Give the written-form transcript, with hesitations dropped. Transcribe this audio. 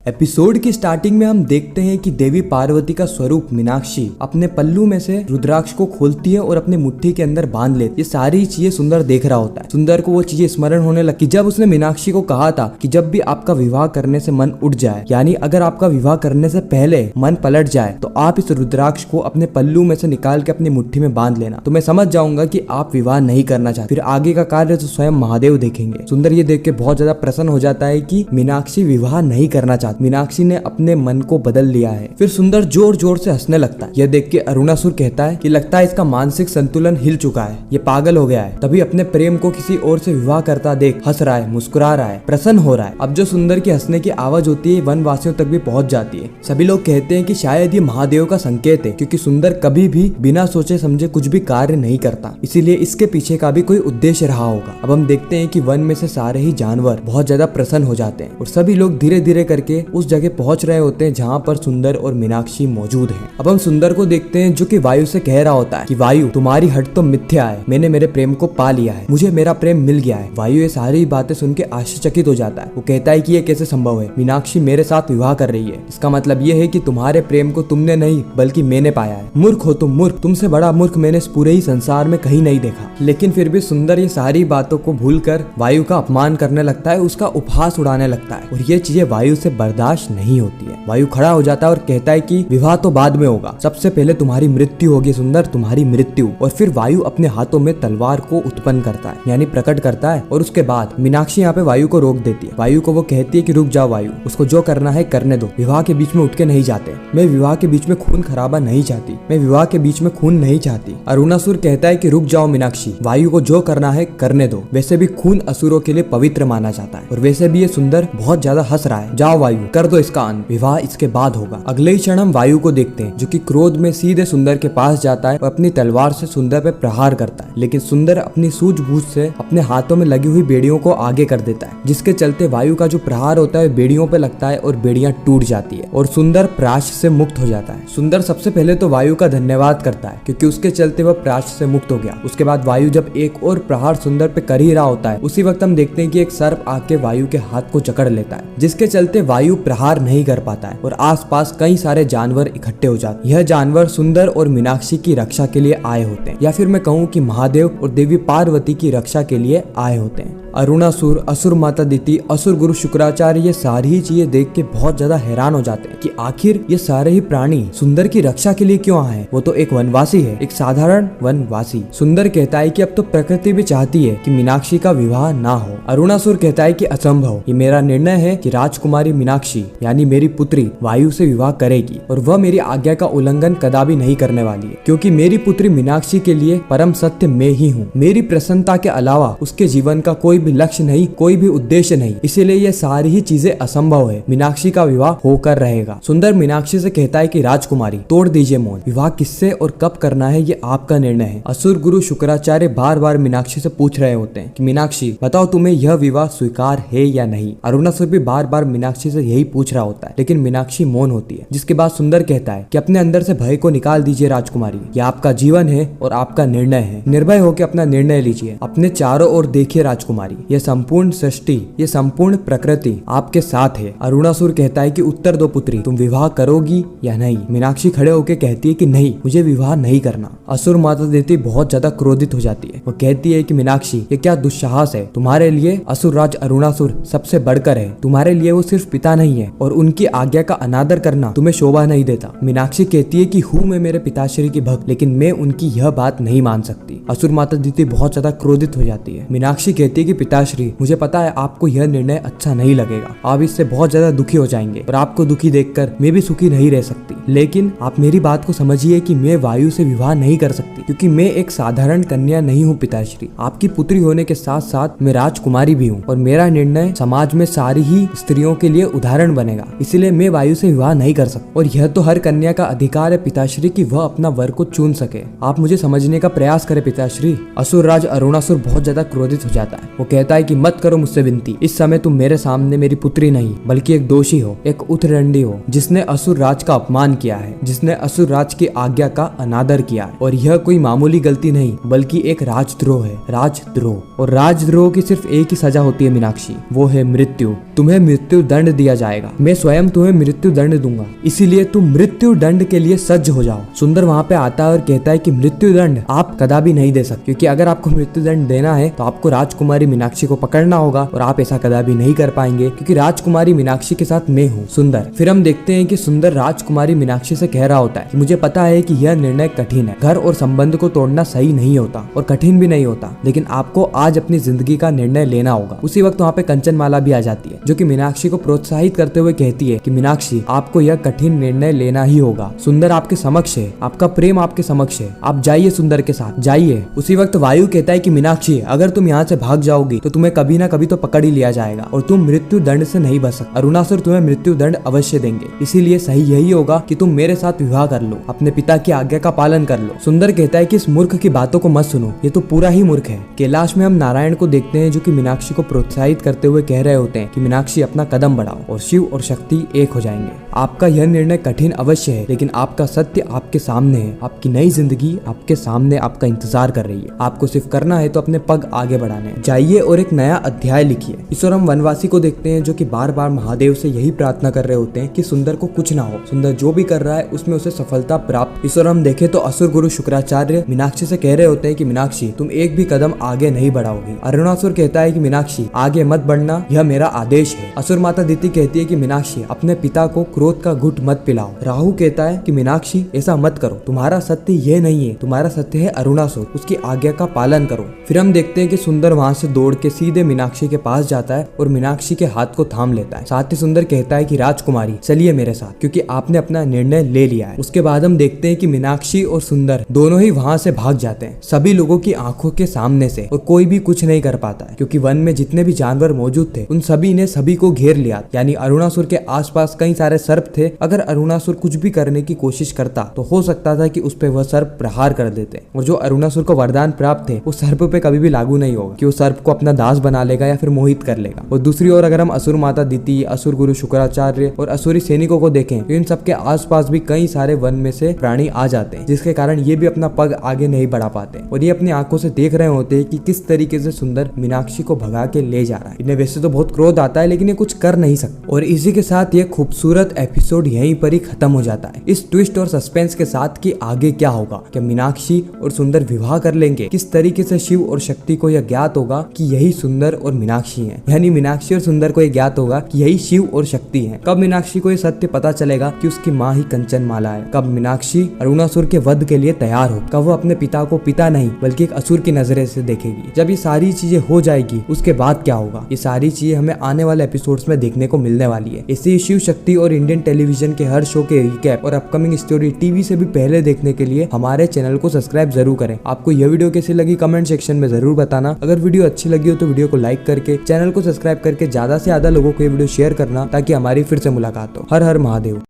Episode की starting में हम देखते हैं कि देवी पार्वती का स्वरूप मीनाक्षी अपने पल्लू में से रुद्राक्ष को खोलती है और अपनी मुट्ठी के अंदर बांध लेती है। ये सारी चीजें सुंदर देख रहा होता है। सुंदर को वो चीजें स्मरण होने लगी जब उसने मीनाक्षी को कहा था कि जब भी आपका विवाह करने से मन उठ जाए, यानी अगर आपका विवाह करने से पहले मन पलट जाए, तो आप इस रुद्राक्ष को अपने पल्लू में से निकाल के अपनी मुट्ठी में बांध लेना, तो मैं समझ जाऊंगा कि आप विवाह नहीं करना चाहते। फिर आगे का कार्य तो स्वयं महादेव देखेंगे। सुंदर ये देख के बहुत ज्यादा प्रसन्न हो जाता है कि मीनाक्षी विवाह नहीं करना चाहती। मीनाक्षी ने अपने मन को बदल लिया है। फिर सुंदर जोर जोर से हंसने लगता है। यह देख के अरुणासुर कहता है कि लगता है इसका मानसिक संतुलन हिल चुका है, ये पागल हो गया है। तभी अपने प्रेम को किसी और से विवाह करता देख हंस रहा है, मुस्कुरा रहा है, प्रसन्न हो रहा है। अब जो सुंदर की हंसने की आवाज होती है वनवासियों तक भी पहुंच जाती है। सभी लोग कहते हैं कि शायद ये महादेव का संकेत है, क्योंकि सुंदर कभी भी बिना सोचे समझे कुछ भी कार्य नहीं करता, इसीलिए इसके पीछे का भी कोई उद्देश्य रहा होगा। अब हम देखते हैं कि वन में से सारे ही जानवर बहुत ज्यादा प्रसन्न हो जाते हैं और सभी लोग धीरे धीरे करके उस जगह पहुंच रहे होते हैं जहाँ पर सुंदर और मीनाक्षी मौजूद हैं। अब हम सुंदर को देखते हैं जो कि वायु से कह रहा होता है कि वायु, तुम्हारी हट तो मिथ्या है, मैंने मेरे प्रेम को पा लिया है, मुझे मेरा प्रेम मिल गया है। वायु ये सारी बातें सुन के आश्चर्यचकित हो जाता है। वो कहता है कि ये कैसे संभव है, मीनाक्षी मेरे साथ विवाह कर रही है, इसका मतलब ये है कि तुम्हारे प्रेम को तुमने नहीं बल्कि मैंने पाया है। मूर्ख हो तुम, मूर्ख, तुमसे बड़ा मूर्ख मैंने इस पूरे ही संसार में कहीं नहीं देखा। लेकिन फिर भी सुंदर ये सारी बातों को भूलकर वायु का अपमान करने लगता है, उसका उपहास उड़ाने लगता है और ये चीजें वायु से बर्दाश्त नहीं होती है। वायु खड़ा हो जाता है और कहता है कि विवाह तो बाद में होगा, सबसे पहले तुम्हारी मृत्यु होगी सुंदर, तुम्हारी मृत्यु। और फिर वायु अपने हाथों में तलवार को उत्पन्न करता है, यानी प्रकट करता है। और उसके बाद मीनाक्षी यहाँ पे वायु को रोक देती है। वायु को वो कहती है कि रुक जाओ वायु, उसको जो करना है करने दो, विवाह के बीच में उठ के नहीं जाते, मैं विवाह के बीच में खून खराबा नहीं चाहती, मैं विवाह के बीच में खून नहीं चाहती। अरुणासुर कहता है कि रुक जाओ मीनाक्षी, वायु को जो करना है करने दो, वैसे भी खून असुरों के लिए पवित्र माना जाता है और वैसे भी ये सुंदर बहुत ज्यादा हंस रहा है। जाओ वायु, कर दो इसका अंत, विवाह इसके बाद होगा। अगले ही क्षण हम वायु को देखते हैं जो कि क्रोध में सीधे सुंदर के पास जाता है और अपनी तलवार से सुंदर पे प्रहार करता है। लेकिन सुंदर अपनी सूझबूझ से अपने हाथों में लगी हुई बेड़ियों को आगे कर देता है, जिसके चलते वायु का जो प्रहार होता है बेड़ियों पे लगता है और बेड़ियां टूट जाती है और सुंदर प्राश से मुक्त हो जाता है। सुंदर सबसे पहले तो वायु का धन्यवाद करता है क्योंकि उसके चलते वह प्राश से मुक्त हो गया। उसके बाद वायु जब एक और प्रहार सुंदर पे कर ही रहा होता है, उसी वक्त हम देखते हैं कि एक सर्प आके वायु के हाथ को जकड़ लेता है, जिसके चलते वायु प्रहार नहीं कर पाता है और आसपास कई सारे जानवर इकट्ठे हो जाते हैं। यह जानवर सुंदर और मीनाक्षी की रक्षा के लिए आए होते हैं, या फिर मैं कहूँ कि महादेव और देवी पार्वती की रक्षा के लिए आए होते हैं। अरुणासुर, असुर माता दिति, असुर गुरु शुक्राचार्य ये सारी ही चीजें देख के बहुत ज्यादा हैरान हो जाते हैं कि आखिर ये सारे ही प्राणी सुंदर की रक्षा के लिए क्यों आए। वो तो एक वनवासी है, एक साधारण वनवासी। सुंदर कहता है कि अब तो प्रकृति भी चाहती है कि मीनाक्षी का विवाह ना हो। अरुणासुर कहता है कि असंभव, ये मेरा निर्णय है कि राजकुमारी मीनाक्षी यानी मेरी पुत्री वायु से विवाह करेगी और वह मेरी आज्ञा का उल्लंघन कदापि नहीं करने वाली है, क्योंकि मेरी पुत्री मीनाक्षी के लिए परम सत्य मैं ही हूँ। मेरी प्रसन्नता के अलावा उसके जीवन का कोई भी लक्ष्य नहीं, कोई भी उद्देश्य नहीं, इसीलिए ये सारी ही चीजें असंभव है। मीनाक्षी का विवाह होकर रहेगा। सुंदर मीनाक्षी से कहता है कि राजकुमारी तोड़ दीजिए मौन, विवाह किससे और कब करना है ये आपका निर्णय है। असुर गुरु शुक्राचार्य बार बार मीनाक्षी से पूछ रहे होते हैं कि मीनाक्षी बताओ तुम्हें यह विवाह स्वीकार है या नहीं। अरुणासुर भी बार बार मीनाक्षी से यही पूछ रहा होता है, लेकिन मीनाक्षी मौन होती है। जिसके बाद सुंदर कहता है कि अपने अंदर से भय को निकाल दीजिए राजकुमारी, यह आपका जीवन है और आपका निर्णय है, निर्भय होकर अपना निर्णय लीजिए, अपने चारों ओर देखिए राजकुमारी, यह संपूर्ण सृष्टि, ये संपूर्ण प्रकृति आपके साथ है। अरुणासुर कहता है कि उत्तर दो पुत्री, तुम विवाह करोगी या नहीं। मीनाक्षी खड़े होकर कहती है कि नहीं, मुझे विवाह नहीं करना। असुर माता दिति बहुत ज्यादा क्रोधित हो जाती है। वो कहती है कि मीनाक्षी ये क्या दुस्साहस है, तुम्हारे लिए असुर राज अरुणासुर सबसे बढ़कर है, तुम्हारे लिए वो सिर्फ पिता नहीं है और उनकी आज्ञा का अनादर करना तुम्हें शोभा नहीं देता। मीनाक्षी कहती है कि हूँ मैं मेरे पिताश्री की भक्त, लेकिन मैं उनकी यह बात नहीं मान सकती। असुर माता दिति बहुत ज्यादा क्रोधित हो जाती है। मीनाक्षी कहती है कि पिताश्री मुझे पता है आपको यह निर्णय अच्छा नहीं लगेगा, आप इससे बहुत ज्यादा दुखी हो जाएंगे और आपको दुखी देखकर मैं भी सुखी नहीं रह सकती, लेकिन आप मेरी बात को समझिए कि मैं वायु से विवाह नहीं कर सकती, क्योंकि मैं एक साधारण कन्या नहीं हूँ पिताश्री, आपकी पुत्री होने के साथ साथ मैं राजकुमारी भी हूँ और मेरा निर्णय समाज में सारी ही स्त्रियों के लिए उदाहरण बनेगा, इसलिए मैं वायु से विवाह नहीं कर सकती। और यह तो हर कन्या का अधिकार है पिताश्री कि वह अपना वर को चुन सके, आप मुझे समझने का प्रयास करें पिताश्री। असुर राज अरुणासुर बहुत ज्यादा क्रोधित हो जाता है। वो कहता है कि मत करो मुझसे विनती, इस समय तुम मेरे सामने मेरी पुत्री नहीं बल्कि एक दोषी हो, एक उत्तरंडी हो, जिसने असुर राज का अपमान किया है, जिसने असुर राज की आज्ञा का अनादर किया है। और यह कोई मामूली गलती नहीं बल्कि एक राजद्रोह है, राजद्रोह। और राजद्रोह की सिर्फ एक ही सजा होती है मीनाक्षी, वो है मृत्यु। तुम्हें मृत्यु दंड दिया जाएगा। मैं स्वयं तुम्हें मृत्यु दंड दूंगा, इसीलिए तुम मृत्यु दंड के लिए सज्ज हो जाओ। सुंदर वहाँ पे आता है और कहता है कि मृत्यु दंड आप कदापि नहीं दे सकते, क्योंकि अगर आपको मृत्यु दंड देना है तो आपको राजकुमारी मीनाक्षी को पकड़ना होगा और आप ऐसा कदापि नहीं कर पाएंगे, क्योंकि राजकुमारी मीनाक्षी के साथ मैं हूँ सुंदर। फिर हम देखते हैं कि सुंदर राजकुमारी मीनाक्षी से कह रहा होता है कि मुझे पता है कि यह निर्णय कठिन है, घर और संबंध को तोड़ना सही नहीं होता और कठिन भी नहीं होता, लेकिन आपको आज अपनी जिंदगी का निर्णय लेना होगा। उसी वक्त वहाँ पे कंचनमाला भी आ जाती है, जो कि मीनाक्षी को प्रोत्साहित करते हुए कहती है कि मीनाक्षी आपको यह कठिन निर्णय लेना ही होगा। सुंदर आपके समक्ष है, आपका प्रेम आपके समक्ष है, आप जाइए सुंदर के साथ जाइए। उसी वक्त वायु कहता है कि मीनाक्षी अगर तुम यहाँ से भाग जाओगी तो तुम्हें कभी ना कभी तो पकड़ ही लिया जाएगा और तुम मृत्यु दंड से नहीं बच सकते। अरुणासुर तुम्हें मृत्यु दंड अवश्य देंगे, इसीलिए सही यही होगा कि तुम मेरे साथ विवाह कर लो, अपने पिता की आज्ञा का पालन कर लो। सुंदर कहता है कि इस मूर्ख की बातों को मत सुनो, ये तो पूरा ही मूर्ख है। कैलाश में हम नारायण को देखते हैं, जो कि मीनाक्षी को प्रोत्साहित करते हुए कह रहे होते हैं कि मीनाक्षी अपना कदम बढ़ाओ और शिव और शक्ति एक हो जाएंगे। आपका यह निर्णय कठिन अवश्य है, लेकिन आपका सत्य आपके सामने है, आपकी नई जिंदगी आपके सामने आपका इंतजार कर रही है। आपको सिर्फ करना है तो अपने पग आगे बढ़ाने हैं। जाइए और एक नया अध्याय लिखिए। इस और हम वनवासी को देखते हैं, जो कि बार बार महादेव से यही प्रार्थना कर रहे होते हैं कि सुंदर को कुछ ना हो, सुंदर जो भी कर रहा है उसमें उसे सफलता प्राप्त। इस और हम देखें तो असुर गुरु शुक्राचार्य मीनाक्षी से कह रहे होते हैं कि मीनाक्षी तुम एक भी कदम आगे नहीं बढ़ाओगी। अरुणासुर कहता है कि मीनाक्षी आगे मत बढ़ना, यह मेरा आदेश है। असुर माता दिति कहती है कि मीनाक्षी अपने पिता को क्रोध का घुट मत पिलाओ। राहु कहता है कि मीनाक्षी ऐसा मत करो, तुम्हारा सत्य ये नहीं है, तुम्हारा सत्य है अरुणासुर, उसकी आज्ञा का पालन करो। फिर हम देखते हैं कि सुंदर वहाँ से दौड़ के सीधे मीनाक्षी के पास जाता है और मीनाक्षी के हाथ को थाम लेता है। साथ ही सुंदर कहता है कि राजकुमारी चलिए मेरे साथ, क्योंकि आपने अपना निर्णय ले लिया है। उसके बाद हम देखते हैं कि मीनाक्षी और सुंदर दोनों ही वहाँ से भाग जाते हैं, सभी लोगों की आंखों के सामने से, और कोई भी कुछ नहीं कर पाता है, क्योंकि वन में जितने भी जानवर मौजूद थे उन सभी ने सभी को घेर लिया। यानी अरुणासुर के आसपास कई सारे सर्प थे। अगर अरुणासुर कुछ भी करने की कोशिश करता तो हो सकता था कि उस पे वह सर्प प्रहार कर देते, और जो अरुणासुर को वरदान प्राप्त थे वो सर्प पे कभी भी लागू नहीं होगा कि वो सर्प को अपना दास बना लेगा या फिर मोहित कर लेगा। और दूसरी ओर अगर हम असुर माता दिति, असुर गुरु शुक्राचार्य और असुरी सैनिकों को देखें तो इन सबके आसपास भी कई सारे वन में से प्राणी आ जाते हैं, जिसके कारण ये भी अपना पग आगे नहीं बढ़ा पाते और ये अपनी आंखों से देख रहे होते हैं कि किस तरीके से सुंदर मीनाक्षी को भगा के ले जा रहा है। इन्हें वैसे तो बहुत क्रोध आता है, लेकिन ये कुछ कर नहीं सकते। और इसी के साथ ये खूबसूरत एपिसोड यहीं पर ही खत्म हो जाता है, इस ट्विस्ट और सस्पेंस के साथ कि आगे क्या होगा। क्या मीनाक्षी और सुंदर विवाह कर लेंगे? किस तरीके से शिव और शक्ति को यह ज्ञात होगा कि यही सुंदर और मीनाक्षी हैं? यानी मीनाक्षी और सुंदर को यह ज्ञात होगा कि यही शिव और शक्ति हैं। कब मीनाक्षी को यह सत्य पता चलेगा कि उसकी माँ ही कंचनमाला है? कब मीनाक्षी अरुणासुर के वध के लिए तैयार हो? कब वो अपने पिता को पिता नहीं बल्कि एक असुर की नजरे से देखेगी? जब ये सारी चीजें हो जाएगी उसके बाद क्या होगा? ये सारी चीजें हमें आने वाले एपिसोड्स में देखने को मिलने वाली है। इसी शिव शक्ति और इंडियन टेलीविजन के हर शो के रिकैप और अपकमिंग स्टोरी टीवी से भी पहले देखने के लिए हमारे चैनल को सब्सक्राइब जरूर करें। आपको यह वीडियो कैसी लगी कमेंट सेक्शन में जरूर बताना। अगर वीडियो अच्छी लगी हो तो वीडियो को लाइक करके चैनल को सब्सक्राइब करके ज्यादा से ज्यादा लोगों को ये वीडियो शेयर करना, ताकि हमारी फिर से मुलाकात हो। हर हर महादेव।